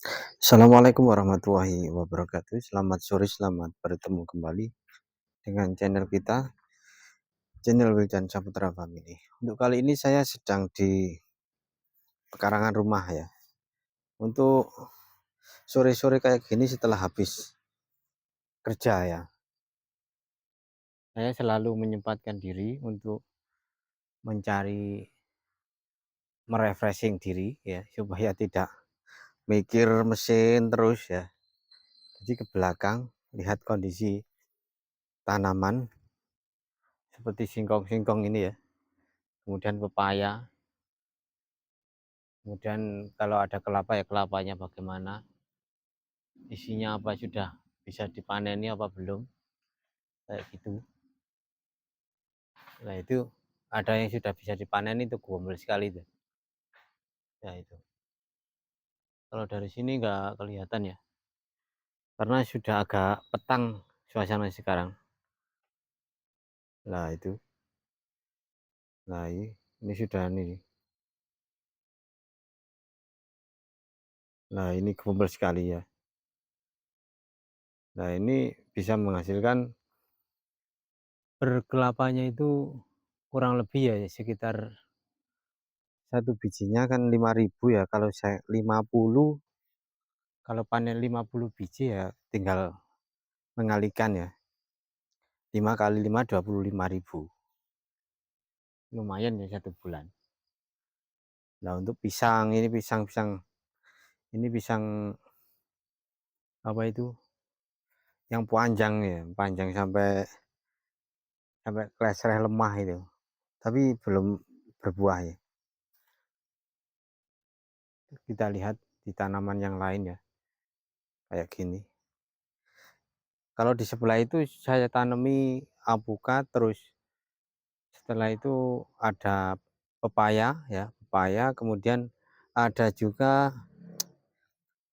Assalamualaikum warahmatullahi wabarakatuh. Selamat sore, selamat bertemu kembali dengan channel kita, channel Wildan Saputra Family. Untuk kali ini saya sedang di pekarangan rumah ya. Untuk sore-sore kayak gini setelah habis kerja ya, saya selalu menyempatkan diri untuk mencari merefreshing diri ya, supaya tidak mikir mesin terus ya. Jadi ke belakang lihat kondisi tanaman seperti singkong-singkong ini ya, kemudian pepaya. Kemudian kalau ada kelapa ya kelapanya bagaimana, isinya apa, sudah bisa dipaneni apa belum, kayak gitu. Nah itu ada yang sudah bisa dipanen, itu gombel sekali itu. Ya itu. Kalau dari sini nggak kelihatan ya, karena sudah agak petang suasana sekarang. Nah itu. Nah ini sudah nih. Nah ini gombel sekali ya. Nah ini bisa menghasilkan per kelapanya itu kurang lebih ya sekitar satu bijinya kan 5.000 ya. Kalau saya 50, kalau panen 50 biji ya tinggal mengalikan ya. 5 kali 5 25.000. Lumayan ya satu bulan. Nah, untuk pisang ini pisang apa itu? Yang panjang ya, panjang sampai klesereh lemah itu. Tapi belum berbuah ya. Kita lihat di tanaman yang lain ya. Kayak gini. Kalau di sebelah itu saya tanami alpukat, terus setelah itu ada pepaya ya, pepaya, kemudian ada juga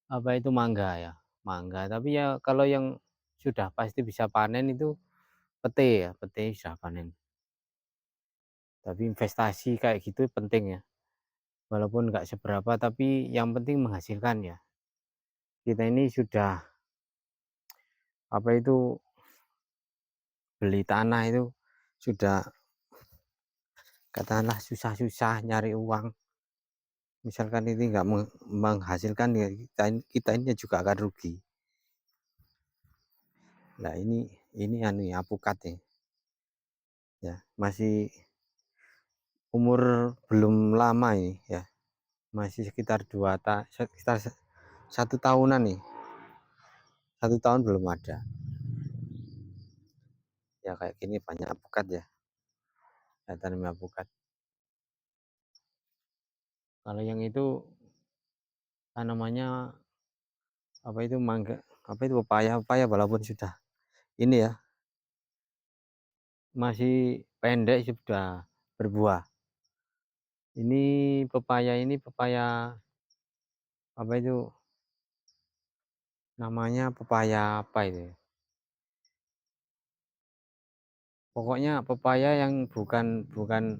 apa itu mangga ya, mangga. Tapi ya kalau yang sudah pasti bisa panen itu pete ya, pete bisa panen. Tapi investasi kayak gitu penting ya, walaupun nggak seberapa tapi yang penting menghasilkan ya. Kita ini sudah apa itu, beli tanah itu sudah katakanlah susah-susah nyari uang. Misalkan ini nggak menghasilkan ya, kita ini juga akan rugi. Nah ini anu ya, apukat ya, masih umur belum lama ini ya, masih sekitar sekitar 1 tahunan nih, 1 tahun belum ada ya. Kayak gini banyak apukat ya, saya tanam apukat. Kalau yang itu tanamannya apa itu, mangga, apa itu, pepaya, pepaya walaupun sudah ini ya, masih pendek sudah berbuah. Ini pepaya apa itu namanya, pepaya apa itu ya? Pokoknya pepaya yang bukan bukan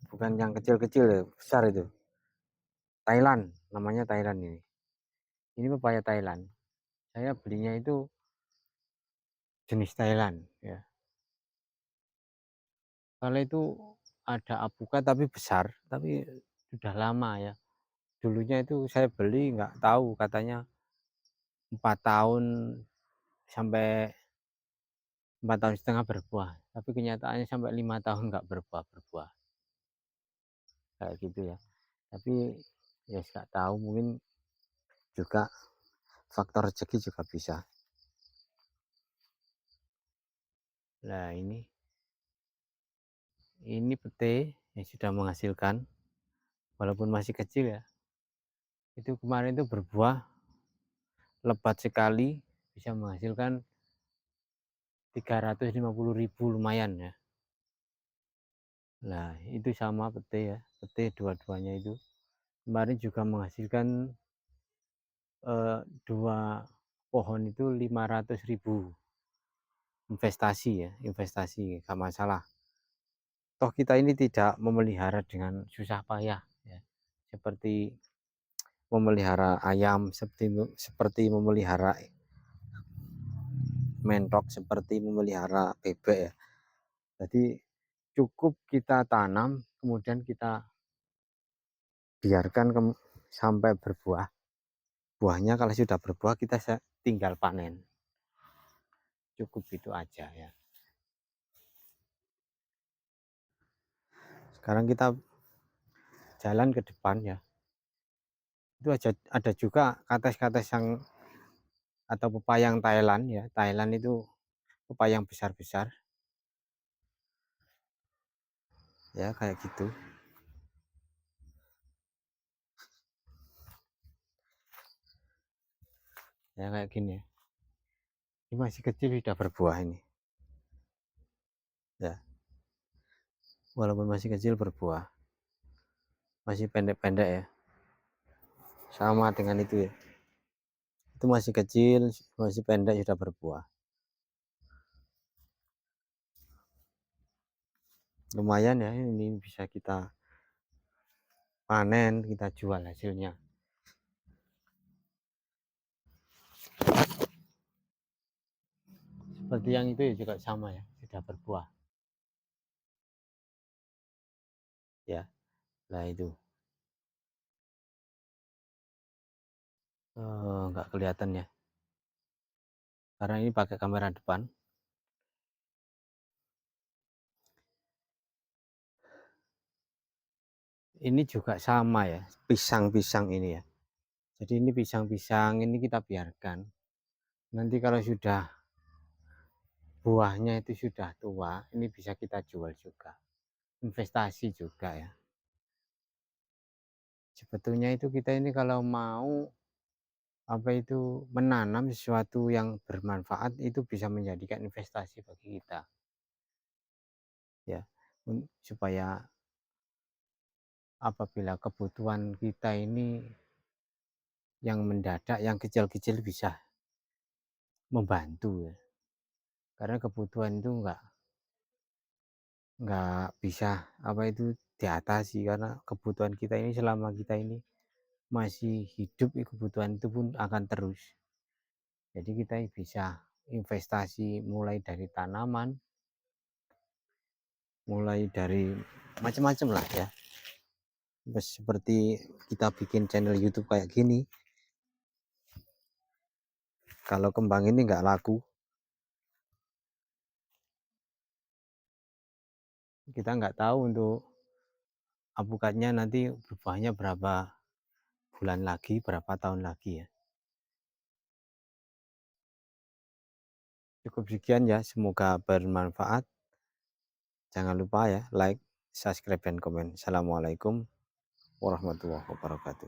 bukan yang kecil-kecil ya, besar itu. Thailand, namanya Thailand ini. Ini pepaya Thailand. Saya belinya itu jenis Thailand ya. Kalau itu ada apukat tapi besar, tapi sudah lama ya. Dulunya itu saya beli nggak tahu, katanya 4 tahun sampai 4 tahun setengah berbuah. Tapi kenyataannya sampai 5 tahun nggak berbuah kayak gitu ya. Tapi ya nggak tahu, mungkin juga faktor rezeki juga bisa. Nah ini pete yang sudah menghasilkan, walaupun masih kecil ya. Itu kemarin itu berbuah lebat sekali, bisa menghasilkan 350.000, lumayan ya. Nah itu sama pete ya, pete dua-duanya itu kemarin juga menghasilkan 2 pohon itu 500.000. Investasi ya, investasi gak masalah. Toh kita ini tidak memelihara dengan susah payah ya. Seperti memelihara ayam, seperti memelihara mentok, seperti memelihara bebek ya. Jadi cukup kita tanam, kemudian kita biarkan sampai berbuah. Buahnya kalau sudah berbuah kita tinggal panen. Cukup itu aja ya. Sekarang kita jalan ke depan ya. Itu ada juga kates-kates yang atau pepayang Thailand ya. Thailand itu pepayang besar-besar. Ya kayak gitu. Ya kayak gini ya. Ini masih kecil sudah berbuah ini. Ya. Walaupun masih kecil berbuah. Masih pendek-pendek ya. Sama dengan itu ya. Itu masih kecil, masih pendek sudah berbuah. Lumayan ya, ini bisa kita panen, kita jual hasilnya. Seperti yang itu ya juga sama ya, sudah berbuah. Ya, nah itu. Nggak kelihatan ya. Karena ini pakai kamera depan. Ini juga sama ya, pisang-pisang ini ya. Jadi ini pisang-pisang ini kita biarkan. Nanti kalau sudah buahnya itu sudah tua, ini bisa kita jual juga. Investasi juga ya. Sebetulnya itu kita ini kalau mau apa itu menanam sesuatu yang bermanfaat itu bisa menjadikan investasi bagi kita. Ya, supaya apabila kebutuhan kita ini yang mendadak, yang kecil-kecil bisa membantu ya. Karena kebutuhan itu nggak bisa apa itu diatasi, karena kebutuhan kita ini selama kita ini masih hidup, kebutuhan itu pun akan terus. Jadi kita bisa investasi mulai dari tanaman, mulai dari macam-macam lah ya. Seperti kita bikin channel YouTube kayak gini, kalau kembang ini nggak laku, kita nggak tahu untuk alpukatnya nanti berbuahnya berapa bulan lagi, berapa tahun lagi ya. Cukup sekian ya, semoga bermanfaat. Jangan lupa ya like, subscribe, dan komen. Assalamualaikum warahmatullahi wabarakatuh.